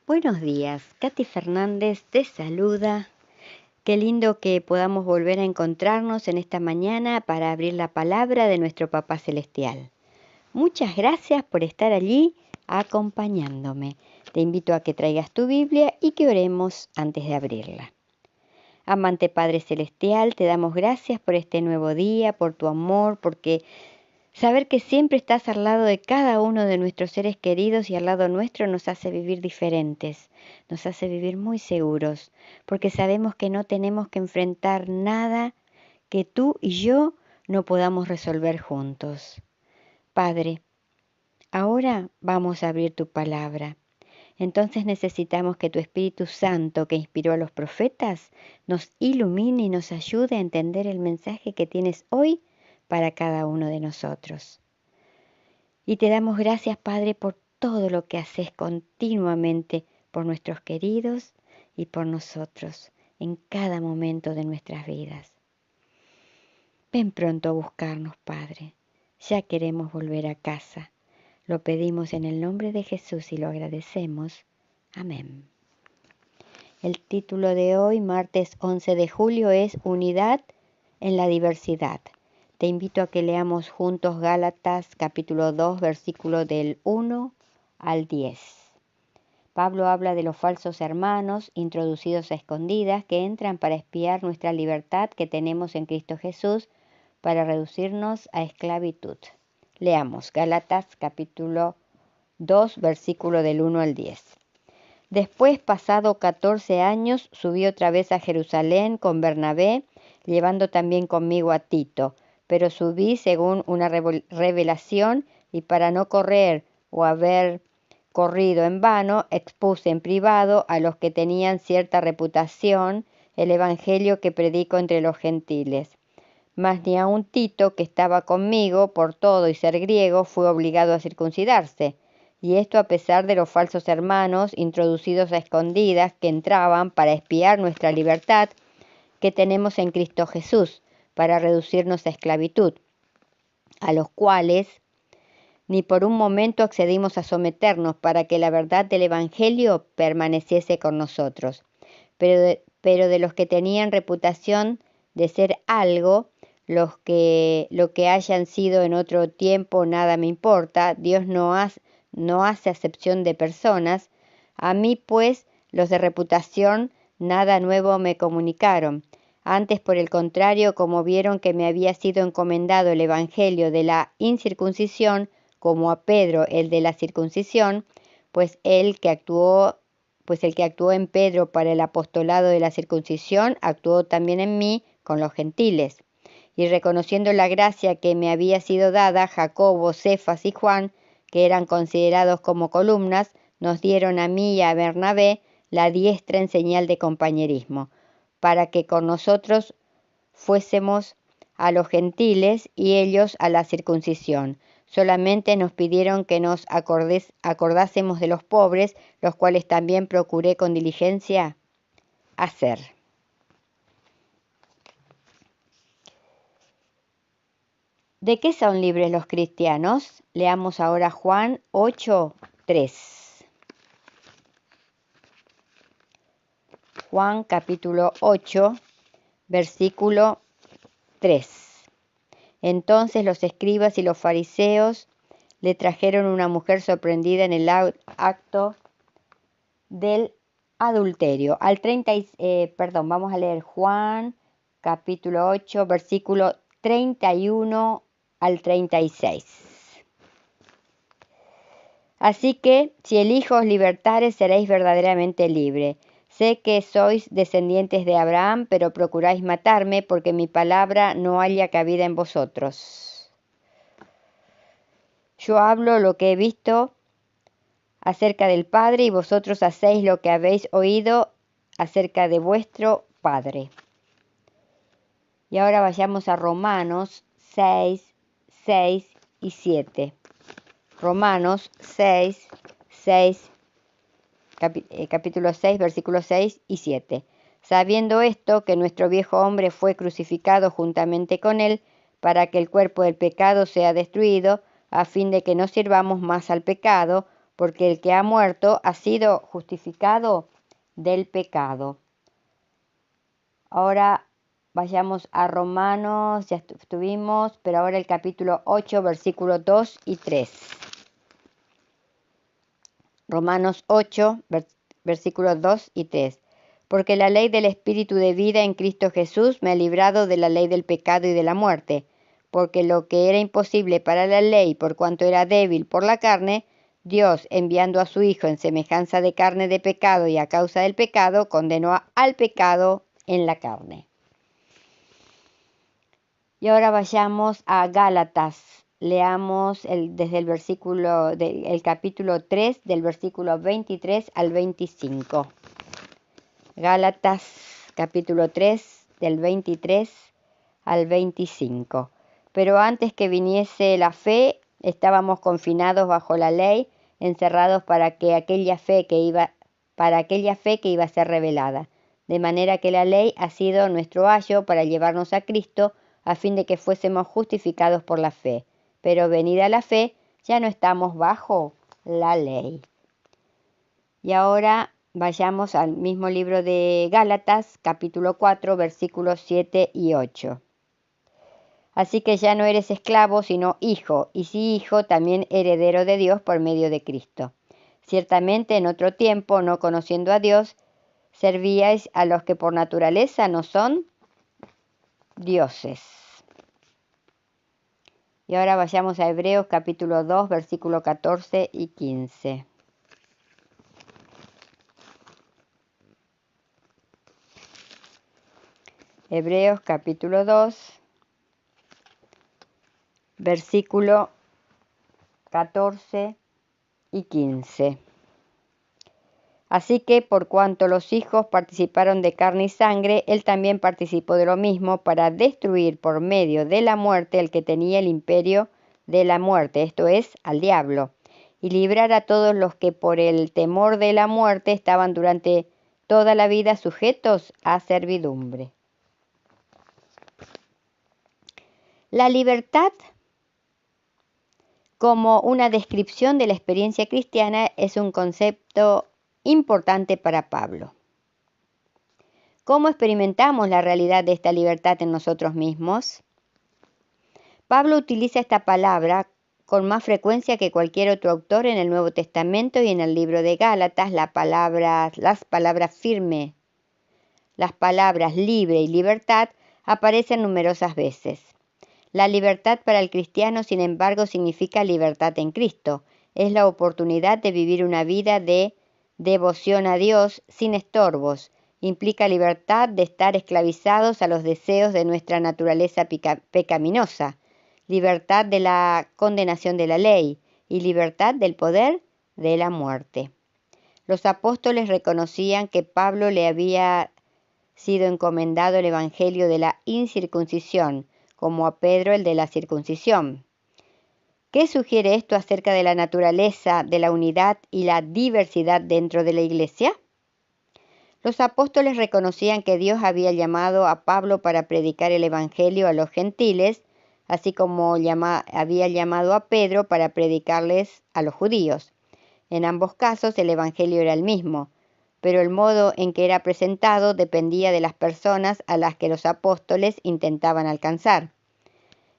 Buenos días, Katy Fernández te saluda. Qué lindo que podamos volver a encontrarnos en esta mañana para abrir la palabra de nuestro Papá Celestial. Muchas gracias por estar allí acompañándome. Te invito a que traigas tu Biblia y que oremos antes de abrirla. Amante Padre Celestial, te damos gracias por este nuevo día, por tu amor, porque saber que siempre estás al lado de cada uno de nuestros seres queridos y al lado nuestro nos hace vivir diferentes, nos hace vivir muy seguros, porque sabemos que no tenemos que enfrentar nada que tú y yo no podamos resolver juntos. Padre, ahora vamos a abrir tu palabra. Entonces necesitamos que tu Espíritu Santo, que inspiró a los profetas, nos ilumine y nos ayude a entender el mensaje que tienes hoy para cada uno de nosotros. Y te damos gracias, Padre, por todo lo que haces continuamente por nuestros queridos y por nosotros en cada momento de nuestras vidas. Ven pronto a buscarnos, Padre. Ya queremos volver a casa. Lo pedimos en el nombre de Jesús y lo agradecemos. Amén. El título de hoy, martes 11 de julio, es Unidad en la diversidad. Te invito a que leamos juntos Gálatas capítulo 2, versículo del 1 al 10. Pablo habla de los falsos hermanos introducidos a escondidas que entran para espiar nuestra libertad que tenemos en Cristo Jesús para reducirnos a esclavitud. Leamos Gálatas capítulo 2, versículo del 1 al 10. Después, pasado 14 años, subí otra vez a Jerusalén con Bernabé, llevando también conmigo a Tito, pero subí según una revelación y para no correr o haber corrido en vano, expuse en privado a los que tenían cierta reputación el evangelio que predico entre los gentiles. Mas ni aun Tito, que estaba conmigo por todo y ser griego, fue obligado a circuncidarse. Y esto a pesar de los falsos hermanos introducidos a escondidas que entraban para espiar nuestra libertad que tenemos en Cristo Jesús, para reducirnos a esclavitud, a los cuales ni por un momento accedimos a someternos para que la verdad del Evangelio permaneciese con nosotros. Pero de los que tenían reputación de ser algo, lo que hayan sido en otro tiempo, nada me importa. Dios no hace acepción de personas. A mí, pues, los de reputación, nada nuevo me comunicaron. Antes, por el contrario, como vieron que me había sido encomendado el evangelio de la incircuncisión, como a Pedro el de la circuncisión, pues el que actuó en Pedro para el apostolado de la circuncisión, actuó también en mí con los gentiles. Y reconociendo la gracia que me había sido dada, Jacobo, Cefas y Juan, que eran considerados como columnas, nos dieron a mí y a Bernabé la diestra en señal de compañerismo, para que con nosotros fuésemos a los gentiles y ellos a la circuncisión. Solamente nos pidieron que nos acordásemos de los pobres, los cuales también procuré con diligencia hacer. ¿De qué son libres los cristianos? Leamos ahora Juan 8:3. Juan capítulo 8, versículo 3. Entonces los escribas y los fariseos le trajeron una mujer sorprendida en el acto del adulterio. Vamos a leer Juan capítulo 8, versículo 31 al 36. Así que, si el Hijo os libertare, seréis verdaderamente libres. Sé que sois descendientes de Abraham, pero procuráis matarme, porque mi palabra no halla cabida en vosotros. Yo hablo lo que he visto acerca del Padre, y vosotros hacéis lo que habéis oído acerca de vuestro Padre. Y ahora vayamos a Romanos 6, 6 y 7. Romanos 6, capítulo 6, versículos 6 y 7. Sabiendo esto, que nuestro viejo hombre fue crucificado juntamente con él, para que el cuerpo del pecado sea destruido, a fin de que no sirvamos más al pecado, porque el que ha muerto ha sido justificado del pecado. Ahora vayamos a Romanos, ya estuvimos, pero ahora el capítulo 8, versículos 2 y 3. Romanos 8, versículos 2 y 3. Porque la ley del Espíritu de vida en Cristo Jesús me ha librado de la ley del pecado y de la muerte, porque lo que era imposible para la ley, por cuanto era débil por la carne, Dios, enviando a su Hijo en semejanza de carne de pecado y a causa del pecado, condenó al pecado en la carne. Y ahora vayamos a Gálatas. Leamos desde el capítulo 3, del versículo 23 al 25. Gálatas, capítulo 3, del 23 al 25. Pero antes que viniese la fe, estábamos confinados bajo la ley, encerrados para aquella fe que iba a ser revelada. De manera que la ley ha sido nuestro ayo para llevarnos a Cristo, a fin de que fuésemos justificados por la fe. Pero venida la fe, ya no estamos bajo la ley. Y ahora vayamos al mismo libro de Gálatas, capítulo 4, versículos 7 y 8. Así que ya no eres esclavo, sino hijo, y si hijo, también heredero de Dios por medio de Cristo. Ciertamente en otro tiempo, no conociendo a Dios, servíais a los que por naturaleza no son dioses. Y ahora vayamos a Hebreos capítulo 2, versículos 14 y 15. Hebreos capítulo 2, versículo 14 y 15. Así que por cuanto los hijos participaron de carne y sangre, él también participó de lo mismo para destruir por medio de la muerte el que tenía el imperio de la muerte, esto es, al diablo, y librar a todos los que por el temor de la muerte estaban durante toda la vida sujetos a servidumbre. La libertad como una descripción de la experiencia cristiana es un concepto importante para Pablo. ¿Cómo experimentamos la realidad de esta libertad en nosotros mismos? Pablo utiliza esta palabra con más frecuencia que cualquier otro autor en el Nuevo Testamento y en el libro de Gálatas. Las palabras firme, las palabras libre y libertad aparecen numerosas veces. La libertad para el cristiano, sin embargo, significa libertad en Cristo. Es la oportunidad de vivir una vida de devoción a Dios sin estorbos. Implica libertad de estar esclavizados a los deseos de nuestra naturaleza pecaminosa, libertad de la condenación de la ley y libertad del poder de la muerte. Los apóstoles reconocían que Pablo le había sido encomendado el evangelio de la incircuncisión, como a Pedro el de la circuncisión. ¿Qué sugiere esto acerca de la naturaleza de la unidad y la diversidad dentro de la Iglesia? Los apóstoles reconocían que Dios había llamado a Pablo para predicar el evangelio a los gentiles, así como había llamado a Pedro para predicarles a los judíos. En ambos casos el evangelio era el mismo, pero el modo en que era presentado dependía de las personas a las que los apóstoles intentaban alcanzar.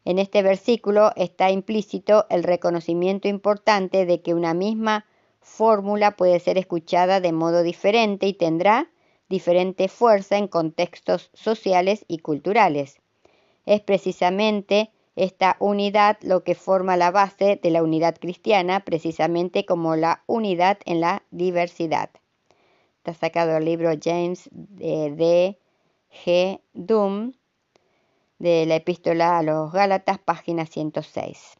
En este versículo está implícito el reconocimiento importante de que una misma fórmula puede ser escuchada de modo diferente y tendrá diferente fuerza en contextos sociales y culturales. Es precisamente esta unidad lo que forma la base de la unidad cristiana, precisamente como la unidad en la diversidad. Está sacado del libro James de G. Doom, de la Epístola a los Gálatas, página 106.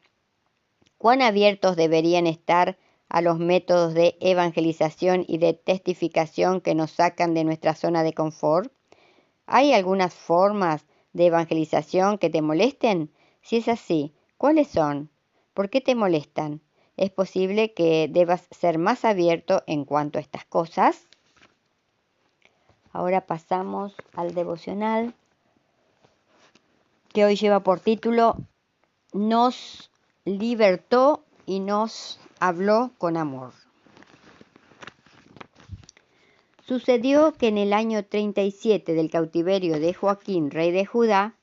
¿Cuán abiertos deberían estar a los métodos de evangelización y de testificación que nos sacan de nuestra zona de confort? ¿Hay algunas formas de evangelización que te molesten? Si es así, ¿cuáles son? ¿Por qué te molestan? ¿Es posible que debas ser más abierto en cuanto a estas cosas? Ahora pasamos al devocional que hoy lleva por título Nos libertó y nos habló con amor. Sucedió que en el año 37 del cautiverio de Joaquín, rey de Judá,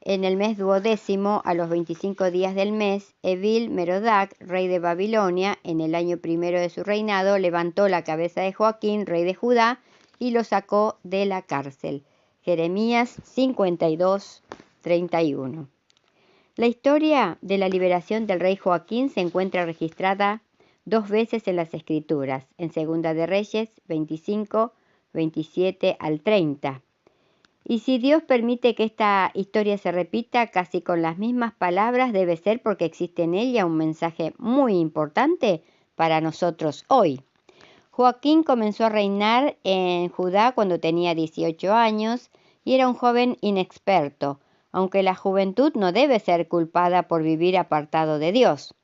en el mes 12, a los 25 días del mes, Evil Merodac, rey de Babilonia, en el año 1 de su reinado, levantó la cabeza de Joaquín, rey de Judá, y lo sacó de la cárcel. Jeremías 52, 31. La historia de la liberación del rey Joaquín se encuentra registrada 2 veces en las Escrituras, en Segunda de Reyes 25, 27 al 30. Y si Dios permite que esta historia se repita casi con las mismas palabras, debe ser porque existe en ella un mensaje muy importante para nosotros hoy. Joaquín comenzó a reinar en Judá cuando tenía 18 años y era un joven inexperto, aunque la juventud no debe ser culpada por vivir apartado de Dios.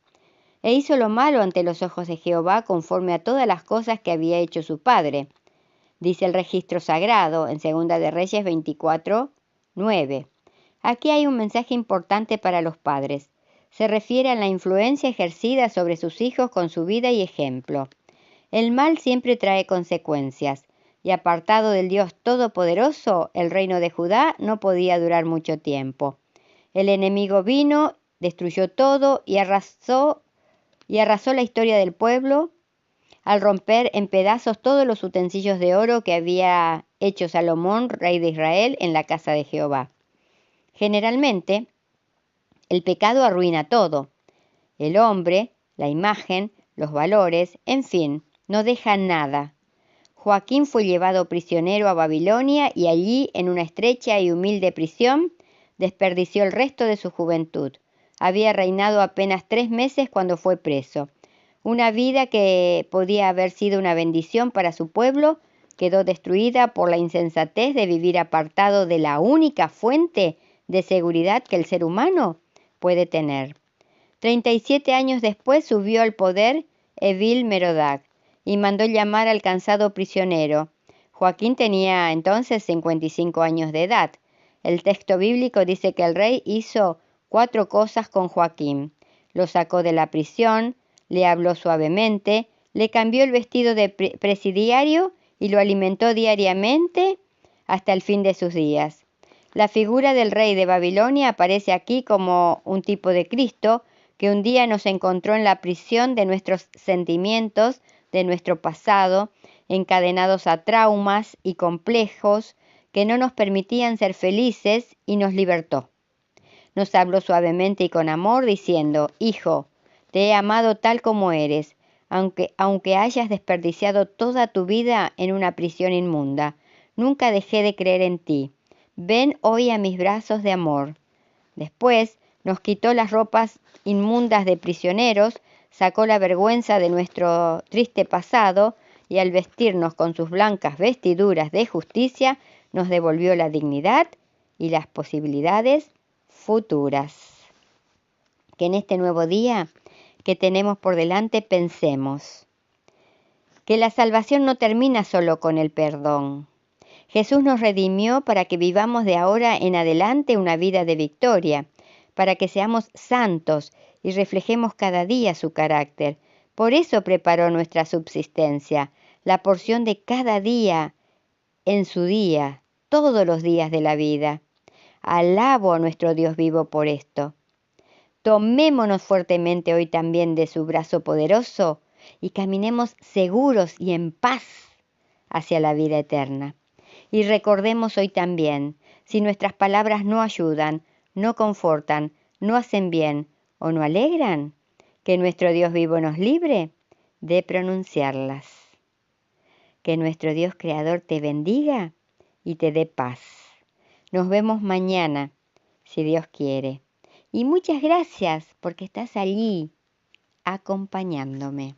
E hizo lo malo ante los ojos de Jehová conforme a todas las cosas que había hecho su padre. Dice el registro sagrado en Segunda de Reyes 24, 9. Aquí hay un mensaje importante para los padres. Se refiere a la influencia ejercida sobre sus hijos con su vida y ejemplo. El mal siempre trae consecuencias, y apartado del Dios Todopoderoso, el reino de Judá no podía durar mucho tiempo. El enemigo vino, destruyó todo y arrasó la historia del pueblo, al romper en pedazos todos los utensilios de oro que había hecho Salomón, rey de Israel, en la casa de Jehová. Generalmente, el pecado arruina todo. El hombre, la imagen, los valores, en fin, no deja nada. Joaquín fue llevado prisionero a Babilonia y allí, en una estrecha y humilde prisión, desperdició el resto de su juventud. Había reinado apenas 3 meses cuando fue preso. Una vida que podía haber sido una bendición para su pueblo quedó destruida por la insensatez de vivir apartado de la única fuente de seguridad que el ser humano puede tener. 37 años después subió al poder Evil Merodac y mandó llamar al cansado prisionero. Joaquín tenía entonces 55 años de edad. El texto bíblico dice que el rey hizo 4 cosas con Joaquín. Lo sacó de la prisión, le habló suavemente, le cambió el vestido de presidiario y lo alimentó diariamente hasta el fin de sus días. La figura del rey de Babilonia aparece aquí como un tipo de Cristo que un día nos encontró en la prisión de nuestros sentimientos, de nuestro pasado, encadenados a traumas y complejos que no nos permitían ser felices y nos libertó. Nos habló suavemente y con amor diciendo: Hijo, te he amado tal como eres, aunque hayas desperdiciado toda tu vida en una prisión inmunda. Nunca dejé de creer en ti. Ven hoy a mis brazos de amor. Después nos quitó las ropas inmundas de prisioneros, sacó la vergüenza de nuestro triste pasado y al vestirnos con sus blancas vestiduras de justicia, nos devolvió la dignidad y las posibilidades futuras. Que en este nuevo día que tenemos por delante pensemos que la salvación no termina solo con el perdón. Jesús nos redimió para que vivamos de ahora en adelante una vida de victoria, para que seamos santos y reflejemos cada día su carácter. Por eso preparó nuestra subsistencia, la porción de cada día en su día, todos los días de la vida. Alabo a nuestro Dios vivo por esto. Tomémonos fuertemente hoy también de su brazo poderoso y caminemos seguros y en paz hacia la vida eterna. Y recordemos hoy también, si nuestras palabras no ayudan, no confortan, no hacen bien o no alegran, que nuestro Dios vivo nos libre de pronunciarlas. Que nuestro Dios Creador te bendiga y te dé paz. Nos vemos mañana, si Dios quiere. Y muchas gracias porque estás allí acompañándome.